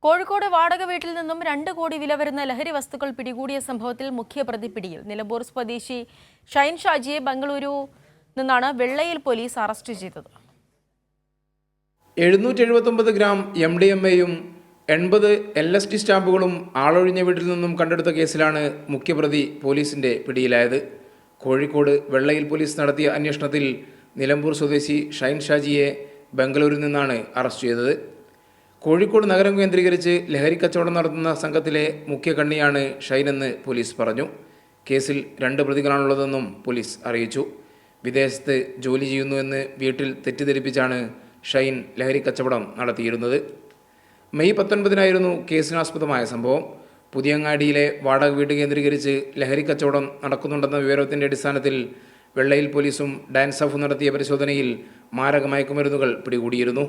കോഴിക്കോട് വാടക വീട്ടിൽ നിന്നും 2 കോടി വില വരുന്ന ലഹരി വസ്തുക്കൾ പിടികൂടിയ സംഭവത്തിൽ മുഖ്യപ്രതി പിടിയിൽ. നിലമ്പൂർ സ്വദേശി ഷൈൻ ഷാജിയെ ബംഗളൂരു നിന്നാണ് വെള്ളയിൽ പോലീസ് അറസ്റ്റ് ചെയ്തത്. 779 ഗ്രാം MDMA-യും 80 LSD സ്റ്റാമ്പുകളും ആളൊഴിഞ്ഞ വീട്ടിൽ നിന്നും കണ്ടെടുത്ത കേസിലാണ് മുഖ്യപ്രതി പോലീസിന്റെ പിടിയിലായത്. കോഴിക്കോട് വെള്ളയിൽ പോലീസ് നടത്തിയ അന്വേഷണത്തിൽ നിലമ്പൂർ സ്വദേശി ഷൈൻ ഷാജിയെ ബംഗളൂരിൽ നിന്നാണ് അറസ്റ്റ് ചെയ്തത്. കോഴിക്കോട് നഗരം കേന്ദ്രീകരിച്ച് ലഹരി കച്ചവടം നടത്തുന്ന സംഘത്തിലെ മുഖ്യ കണ്ണിയാണ് ഷൈനെന്ന് പോലീസ് പറഞ്ഞു. കേസിൽ 2 പ്രതികളാണുള്ളതെന്നും പോലീസ് അറിയിച്ചു. വിദേശത്ത് ജോലി ചെയ്യുന്നുവെന്ന് വീട്ടിൽ തെറ്റിദ്ധരിപ്പിച്ചാണ് ഷൈൻ ലഹരി കച്ചവടം നടത്തിയിരുന്നത്. മെയ് 19-നായിരുന്നു കേസിനാസ്പദമായ സംഭവം. പുതിയങ്ങാടിയിലെ വാടക വീട് കേന്ദ്രീകരിച്ച് ലഹരി കച്ചവടം നടക്കുന്നുണ്ടെന്ന വിവരത്തിൻ്റെ അടിസ്ഥാനത്തിൽ വെള്ളയിൽ പോലീസും ഡാൻസ് ഓഫ് നടത്തിയ പരിശോധനയിൽ മാരക മയക്കുമരുന്നുകൾ പിടികൂടിയിരുന്നു.